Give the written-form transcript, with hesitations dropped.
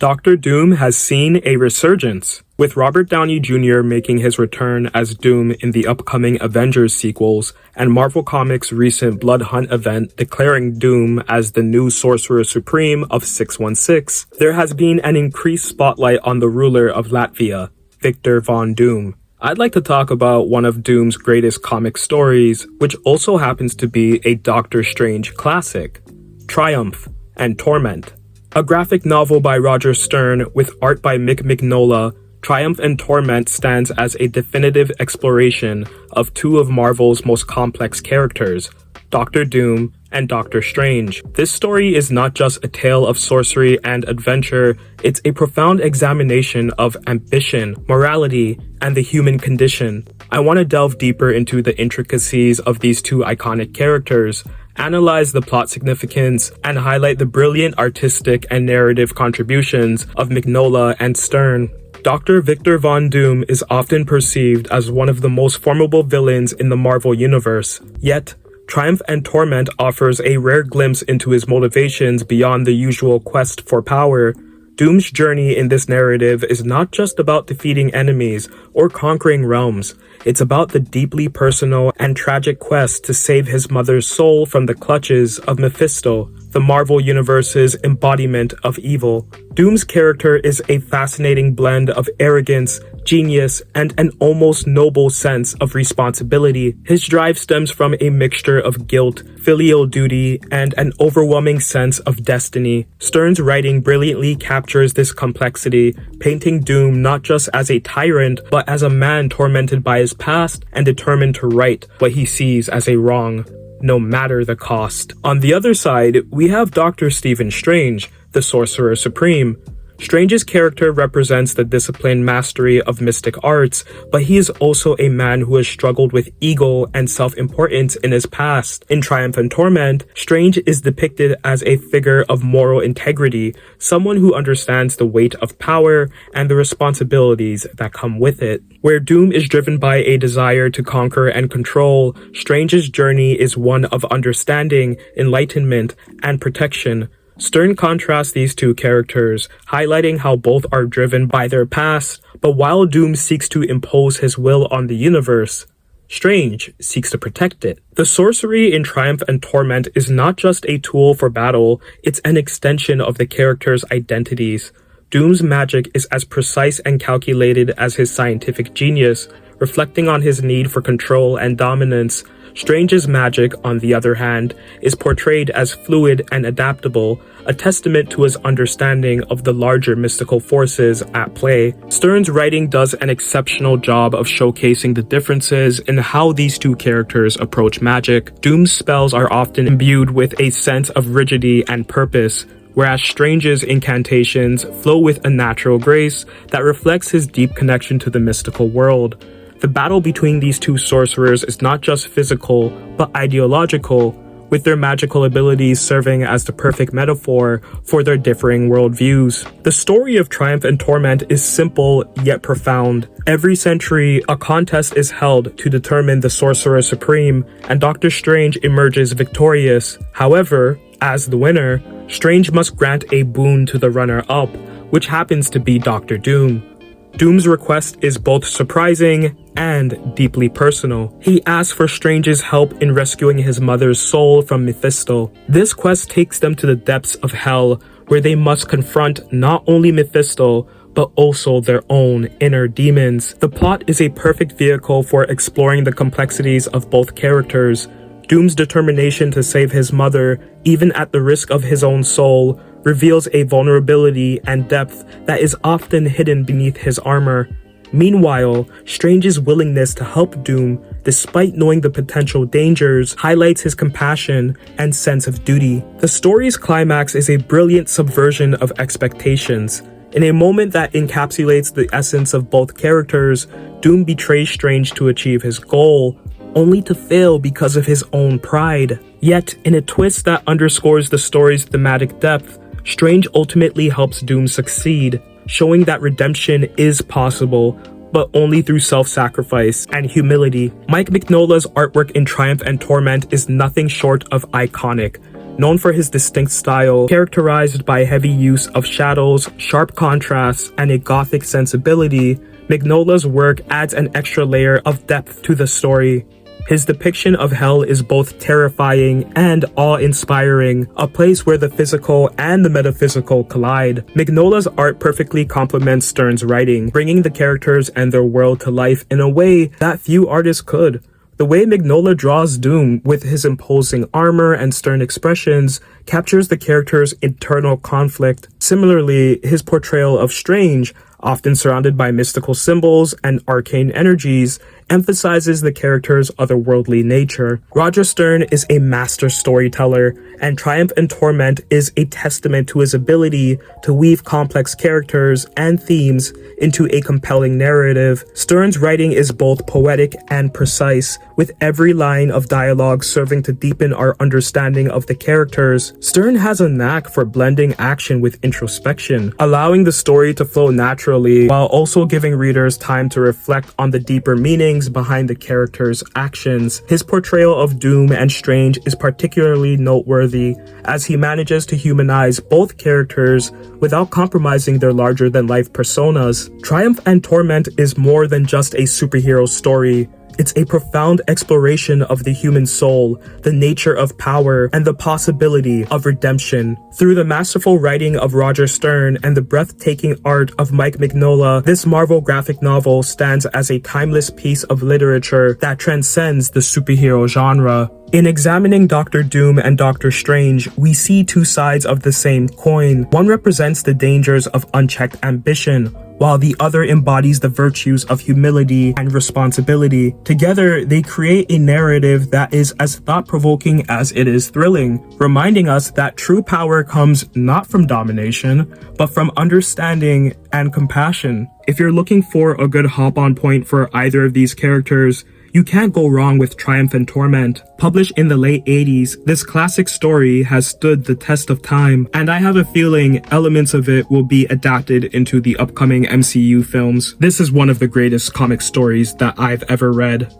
Doctor Doom has seen a resurgence, with Robert Downey Jr. making his return as Doom in the upcoming Avengers sequels, and Marvel Comics' recent Blood Hunt event declaring Doom as the new Sorcerer Supreme of 616. There has been an increased spotlight on the ruler of Latvia, Victor Von Doom. I'd like to talk about one of Doom's greatest comic stories, which also happens to be a Doctor Strange classic, Triumph and Torment. A graphic novel by Roger Stern with art by Mick Mignola, Triumph and Torment stands as a definitive exploration of two of Marvel's most complex characters, Doctor Doom and Doctor Strange. This story is not just a tale of sorcery and adventure, it's a profound examination of ambition, morality, and the human condition. I want to delve deeper into the intricacies of these two iconic characters, analyze the plot significance, and highlight the brilliant artistic and narrative contributions of Mignola and Stern. Dr. Victor Von Doom is often perceived as one of the most formidable villains in the Marvel Universe, yet Triumph and Torment offers a rare glimpse into his motivations beyond the usual quest for power. Doom's journey in this narrative is not just about defeating enemies or conquering realms. It's about the deeply personal and tragic quest to save his mother's soul from the clutches of Mephisto, the Marvel Universe's embodiment of evil. Doom's character is a fascinating blend of arrogance, genius, and an almost noble sense of responsibility. His drive stems from a mixture of guilt, filial duty, and an overwhelming sense of destiny. Stern's writing brilliantly captures this complexity, painting Doom not just as a tyrant, but as a man tormented by his past and determined to right what he sees as a wrong, no matter the cost. On the other side, we have Dr. Stephen Strange, the Sorcerer Supreme. Strange's character represents the disciplined mastery of mystic arts, but he is also a man who has struggled with ego and self-importance in his past. In Triumph and Torment, Strange is depicted as a figure of moral integrity, someone who understands the weight of power and the responsibilities that come with it. Where Doom is driven by a desire to conquer and control, Strange's journey is one of understanding, enlightenment, and protection. Stern contrasts these two characters, highlighting how both are driven by their past, but while Doom seeks to impose his will on the universe, Strange seeks to protect it. The sorcery in Triumph and Torment is not just a tool for battle, it's an extension of the characters' identities. Doom's magic is as precise and calculated as his scientific genius, reflecting on his need for control and dominance. Strange's magic, on the other hand, is portrayed as fluid and adaptable, a testament to his understanding of the larger mystical forces at play. Stern's writing does an exceptional job of showcasing the differences in how these two characters approach magic. Doom's spells are often imbued with a sense of rigidity and purpose, whereas Strange's incantations flow with a natural grace that reflects his deep connection to the mystical world. The battle between these two sorcerers is not just physical, but ideological, with their magical abilities serving as the perfect metaphor for their differing worldviews. The story of Triumph and Torment is simple yet profound. Every century, a contest is held to determine the Sorcerer Supreme, and Doctor Strange emerges victorious. However, as the winner, Strange must grant a boon to the runner-up, which happens to be Doctor Doom. Doom's request is both surprising and deeply personal. He asks for Strange's help in rescuing his mother's soul from Mephisto. This quest takes them to the depths of hell, where they must confront not only Mephisto, but also their own inner demons. The plot is a perfect vehicle for exploring the complexities of both characters. Doom's determination to save his mother, even at the risk of his own soul, reveals a vulnerability and depth that is often hidden beneath his armor. Meanwhile, Strange's willingness to help Doom, despite knowing the potential dangers, highlights his compassion and sense of duty. The story's climax is a brilliant subversion of expectations. In a moment that encapsulates the essence of both characters, Doom betrays Strange to achieve his goal, only to fail because of his own pride. Yet, in a twist that underscores the story's thematic depth, Strange ultimately helps Doom succeed, showing that redemption is possible, but only through self-sacrifice and humility. Mike Mignola's artwork in Triumph and Torment is nothing short of iconic. Known for his distinct style, characterized by heavy use of shadows, sharp contrasts, and a gothic sensibility, Mignola's work adds an extra layer of depth to the story. His depiction of hell is both terrifying and awe-inspiring, a place where the physical and the metaphysical collide. Mignola's art perfectly complements Stern's writing, bringing the characters and their world to life in a way that few artists could. The way Mignola draws Doom, with his imposing armor and stern expressions, captures the character's internal conflict. Similarly, his portrayal of Strange, often surrounded by mystical symbols and arcane energies, emphasizes the character's otherworldly nature. Roger Stern is a master storyteller, and Triumph and Torment is a testament to his ability to weave complex characters and themes into a compelling narrative. Stern's writing is both poetic and precise, with every line of dialogue serving to deepen our understanding of the characters. Stern has a knack for blending action with introspection, allowing the story to flow naturally while also giving readers time to reflect on the deeper meanings behind the characters' actions. His portrayal of Doom and Strange is particularly noteworthy, as he manages to humanize both characters without compromising their larger-than-life personas. Triumph and Torment is more than just a superhero story. It's a profound exploration of the human soul, the nature of power, and the possibility of redemption. Through the masterful writing of Roger Stern and the breathtaking art of Mike Mignola, this Marvel graphic novel stands as a timeless piece of literature that transcends the superhero genre. In examining Doctor Doom and Doctor Strange, we see two sides of the same coin. One represents the dangers of unchecked ambition, while the other embodies the virtues of humility and responsibility. Together, they create a narrative that is as thought-provoking as it is thrilling, reminding us that true power comes not from domination, but from understanding and compassion. If you're looking for a good hop-on point for either of these characters, you can't go wrong with Triumph and Torment. Published in the late 80s, this classic story has stood the test of time, and I have a feeling elements of it will be adapted into the upcoming MCU films. This is one of the greatest comic stories that I've ever read.